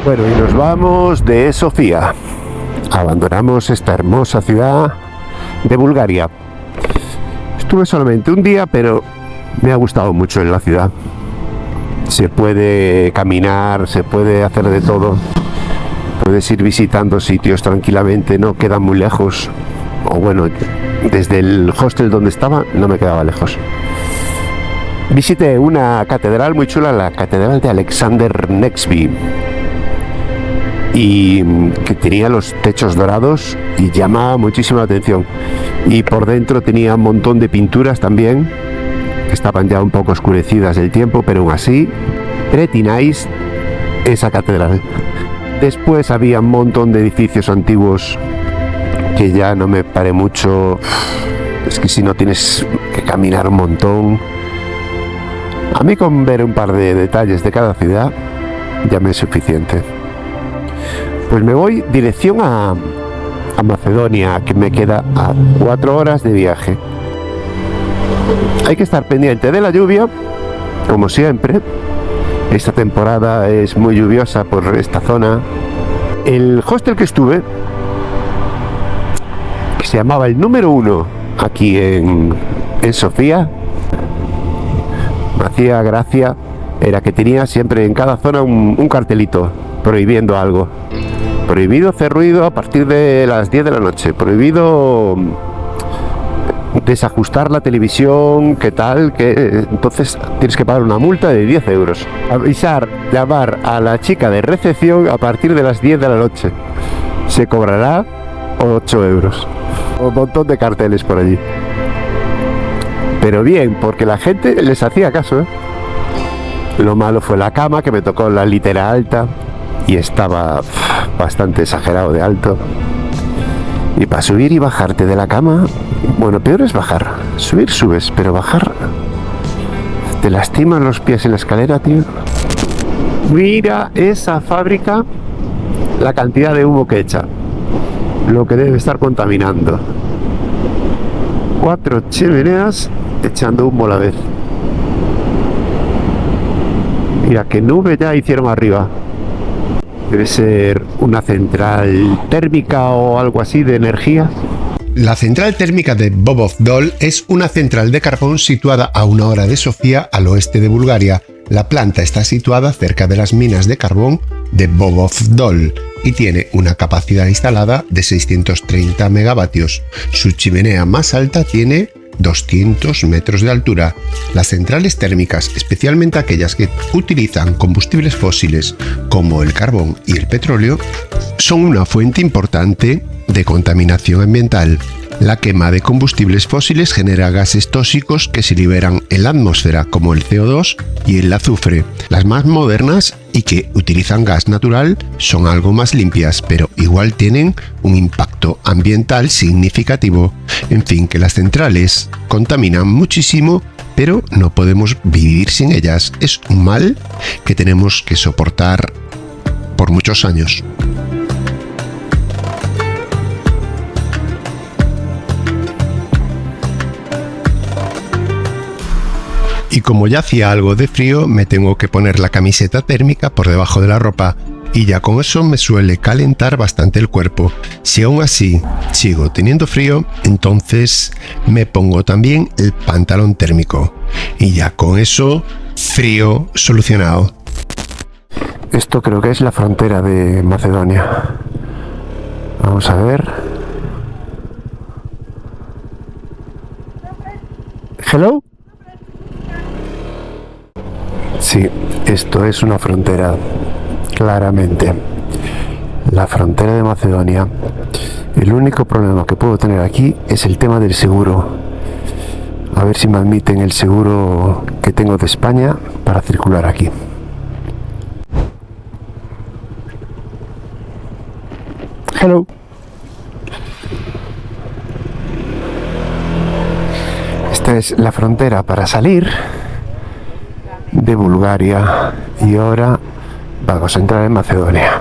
Bueno, y nos vamos de Sofía. Abandonamos esta hermosa ciudad de Bulgaria. Estuve solamente un día, pero me ha gustado mucho en la ciudad. Se puede caminar, se puede hacer de todo. Puedes ir visitando sitios tranquilamente, no quedan muy lejos. O bueno, desde el hostel donde estaba no me quedaba lejos. Visité una catedral muy chula, la Catedral de Alexander Nevsky, y que tenía los techos dorados y llamaba muchísimo la atención. Y por dentro tenía un montón de pinturas también, que estaban ya un poco oscurecidas del tiempo, pero aún así, pretty nice esa catedral. Después había un montón de edificios antiguos que ya no me paré mucho. Es que si no tienes que caminar un montón. A mí con ver un par de detalles de cada ciudad ya me es suficiente. Pues me voy dirección a Macedonia, que me queda a 4 horas de viaje. Hay que estar pendiente de la lluvia, como siempre. Esta temporada es muy lluviosa por esta zona. El hostel que estuve, que se llamaba el número 1 aquí en Sofía, me hacía gracia, era que tenía siempre en cada zona un cartelito prohibiendo algo. Prohibido hacer ruido a partir de las 10 de la noche. Prohibido desajustar la televisión, ¿qué tal? Que entonces tienes que pagar una multa de 10 euros. Llamar a la chica de recepción a partir de las 10 de la noche. Se cobrará 8 euros. Un montón de carteles por allí. Pero bien, porque la gente les hacía caso, ¿eh? Lo malo fue la cama, que me tocó la litera alta y estaba bastante exagerado de alto. Y para subir y bajarte de la cama, bueno, peor es bajar. Subir subes, pero bajar te lastiman los pies en la escalera, tío. Mira esa fábrica, la cantidad de humo que echa, lo que debe estar contaminando. 4 chimeneas echando humo a la vez. Mira qué nube ya hicieron arriba. Debe ser una central térmica o algo así de energía. La central térmica de Bobov-Dol es una central de carbón situada a 1 hora de Sofía, al oeste de Bulgaria. La planta está situada cerca de las minas de carbón de Bobov-Dol y tiene una capacidad instalada de 630 megavatios. Su chimenea más alta tiene 200 metros de altura. Las centrales térmicas, especialmente aquellas que utilizan combustibles fósiles como el carbón y el petróleo, son una fuente importante de contaminación ambiental. La quema de combustibles fósiles genera gases tóxicos que se liberan en la atmósfera, como el CO2 y el azufre. Las más modernas y que utilizan gas natural son algo más limpias, pero igual tienen un impacto ambiental significativo. En fin, que las centrales contaminan muchísimo, pero no podemos vivir sin ellas. Es un mal que tenemos que soportar por muchos años. Y como ya hacía algo de frío, me tengo que poner la camiseta térmica por debajo de la ropa, y ya con eso me suele calentar bastante el cuerpo. Si aún así sigo teniendo frío, entonces me pongo también el pantalón térmico, y ya con eso, frío solucionado. Esto creo que es la frontera de Macedonia. Vamos a ver. Hello. Sí, esto es una frontera, claramente. La frontera de Macedonia. El único problema que puedo tener aquí es el tema del seguro. A ver si me admiten el seguro que tengo de España para circular aquí. Hello. Esta es la frontera para salir de Bulgaria y ahora vamos a entrar en Macedonia.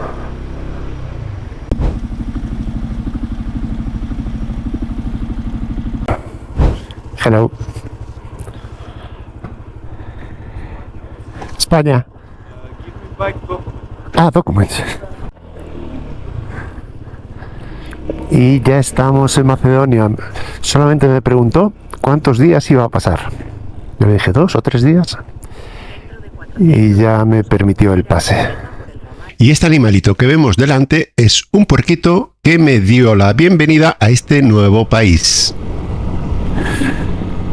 Hello. España. Ah, Documents. Y ya estamos en Macedonia. Solamente me preguntó cuántos días iba a pasar. Yo le dije 2 o 3 días. Y ya me permitió el pase. Y este animalito que vemos delante es un puerquito que me dio la bienvenida a este nuevo país.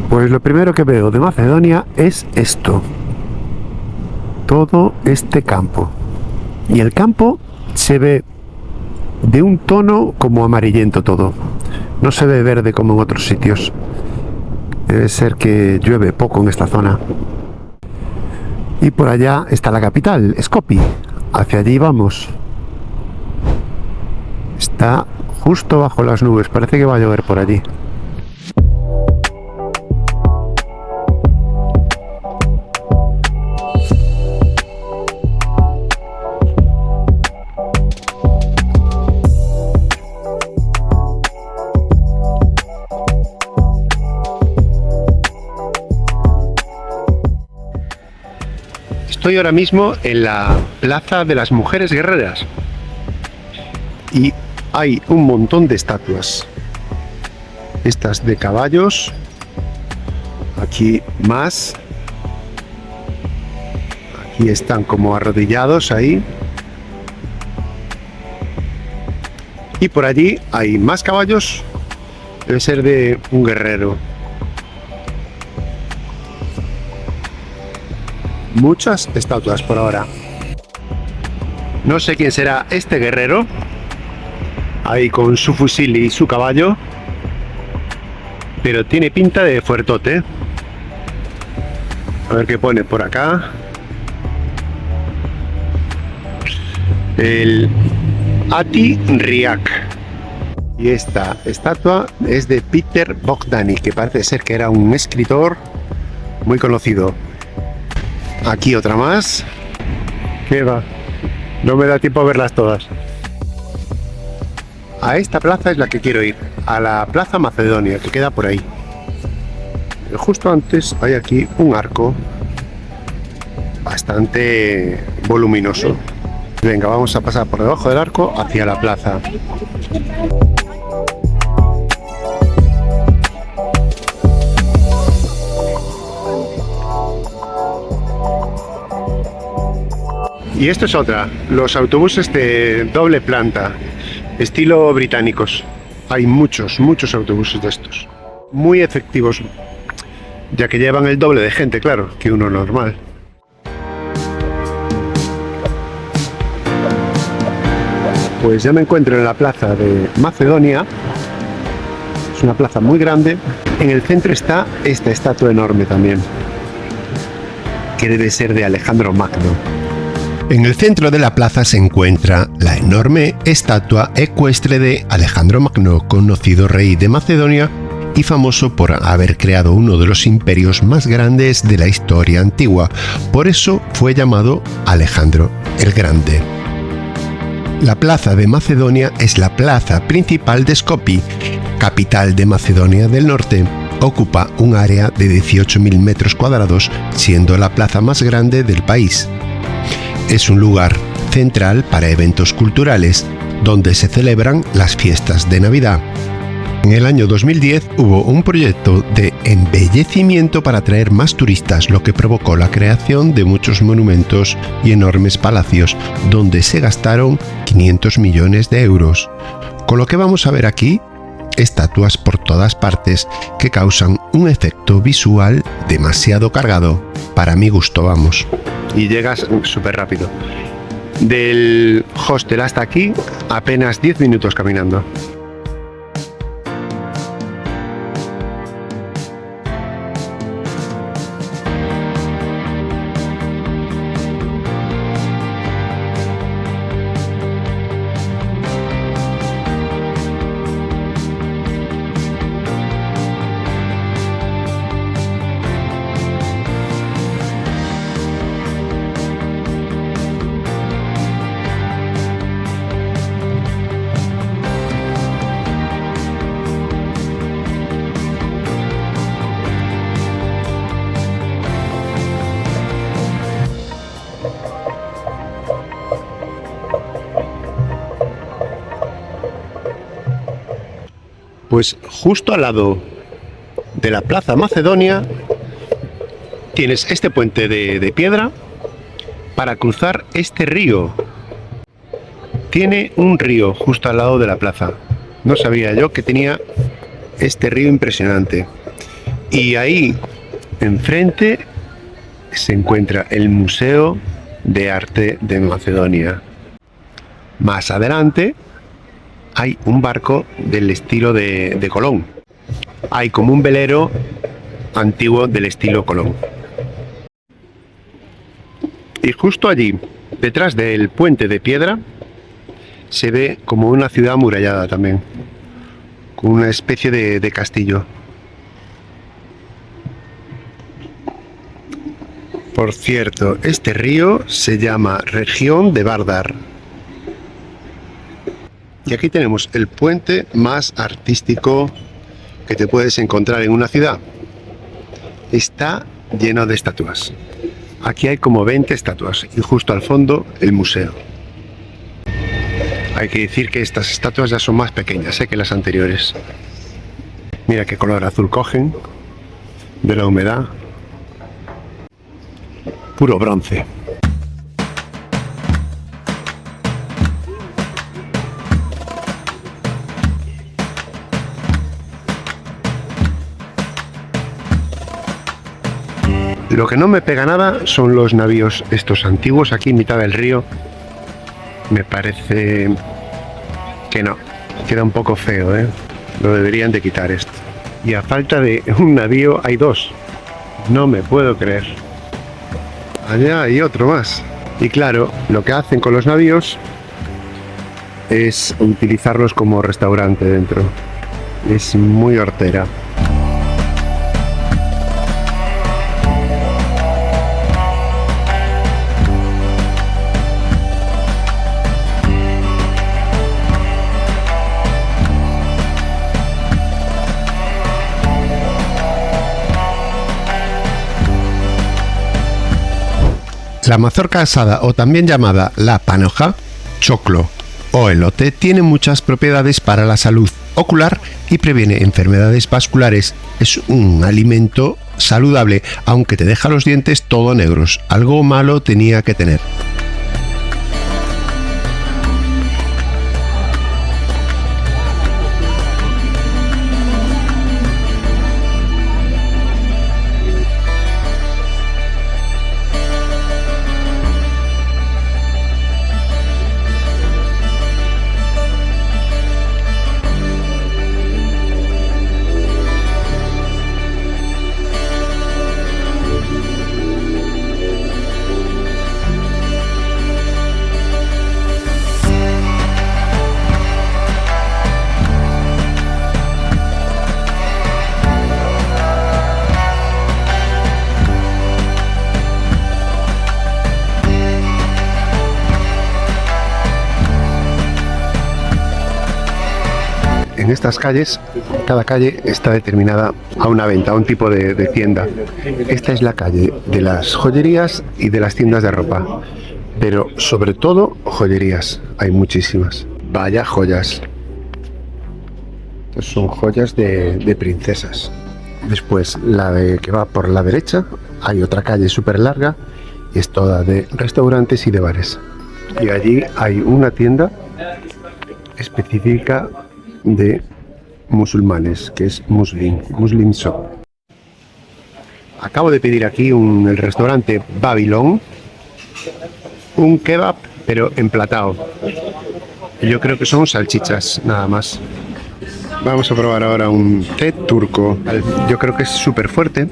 Pues lo primero que veo de Macedonia es esto. Todo este campo. Y el campo se ve de un tono como amarillento todo. No se ve verde como en otros sitios. Debe ser que llueve poco en esta zona. Y por allá está la capital, Skopje. Hacia allí vamos. Está justo bajo las nubes. Parece que va a llover por allí. Estoy ahora mismo en la Plaza de las Mujeres Guerreras y hay un montón de estatuas. Estas de caballos, aquí más, aquí están como arrodillados ahí, y por allí hay más caballos, debe ser de un guerrero. Muchas estatuas por ahora. No sé quién será este guerrero, ahí con su fusil y su caballo, pero tiene pinta de fuertote. A ver qué pone por acá. El Ati Riak. Y esta estatua es de Peter Bogdanik, que parece ser que era un escritor muy conocido. Aquí otra más. ¿Qué va? No me da tiempo a verlas todas. A esta plaza es la que quiero ir. A la Plaza Macedonia, que queda por ahí. Pero justo antes hay aquí un arco bastante voluminoso. Venga, vamos a pasar por debajo del arco hacia la plaza. Y esto es otra, los autobuses de doble planta, estilo británicos. Hay muchos autobuses de estos. Muy efectivos, ya que llevan el doble de gente, claro, que uno normal. Pues ya me encuentro en la plaza de Macedonia. Es una plaza muy grande. En el centro está esta estatua enorme también, que debe ser de Alejandro Magno. En el centro de la plaza se encuentra la enorme estatua ecuestre de Alejandro Magno, conocido rey de Macedonia y famoso por haber creado uno de los imperios más grandes de la historia antigua. Por eso fue llamado Alejandro el Grande. La plaza de Macedonia es la plaza principal de Skopje, capital de Macedonia del Norte. Ocupa un área de 18.000 metros cuadrados, siendo la plaza más grande del país. Es un lugar central para eventos culturales, donde se celebran las fiestas de Navidad. En el año 2010 hubo un proyecto de embellecimiento para atraer más turistas, lo que provocó la creación de muchos monumentos y enormes palacios, donde se gastaron 500 millones de euros. Con lo que vamos a ver aquí, estatuas por todas partes que causan un efecto visual demasiado cargado, para mi gusto, vamos. Y llegas súper rápido. Del hostel hasta aquí, apenas 10 minutos caminando. Pues justo al lado de la Plaza Macedonia tienes este puente de piedra para cruzar este río. Tiene un río justo al lado de la plaza. No sabía yo que tenía este río impresionante. Y ahí enfrente se encuentra el Museo de Arte de Macedonia. Más adelante hay un barco del estilo de Colón. Hay como un velero antiguo del estilo Colón. Y justo allí, detrás del puente de piedra, se ve como una ciudad amurallada también, con una especie de castillo. Por cierto, este río se llama Región de Vardar. Y aquí tenemos el puente más artístico que te puedes encontrar en una ciudad. Está lleno de estatuas. Aquí hay como 20 estatuas y justo al fondo el museo. Hay que decir que estas estatuas ya son más pequeñas que las anteriores. Mira qué color azul cogen de la humedad. Puro bronce. Lo que no me pega nada son los navíos estos antiguos aquí en mitad del río. Me parece que no, queda un poco feo, ¿eh? Lo deberían de quitar esto. Y a falta de un navío hay dos. No me puedo creer. Allá hay otro más. Y claro, lo que hacen con los navíos es utilizarlos como restaurante dentro. Es muy hortera. La mazorca asada, o también llamada la panoja, choclo o elote, tiene muchas propiedades para la salud ocular y previene enfermedades vasculares. Es un alimento saludable, aunque te deja los dientes todo negros. Algo malo tenía que tener. En estas calles, cada calle está determinada a una venta, a un tipo de tienda. Esta es la calle de las joyerías y de las tiendas de ropa, pero sobre todo joyerías, hay muchísimas. Vaya joyas. Estos son joyas de princesas. Después, que va por la derecha, hay otra calle súper larga y es toda de restaurantes y de bares. Y allí hay una tienda específica de musulmanes, que es Muslim Shop. Acabo de pedir aquí en el restaurante Babylon un kebab, pero emplatado. Yo creo que son salchichas, nada más. Vamos a probar ahora un té turco. Yo creo que es súper fuerte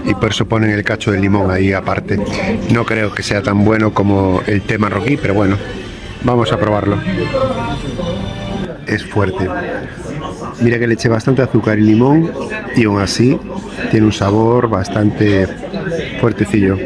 y por eso ponen el cacho de limón ahí aparte. No creo que sea tan bueno como el té marroquí, pero bueno, vamos a probarlo. Es fuerte. Mira que le eché bastante azúcar y limón y aún así tiene un sabor bastante fuertecillo.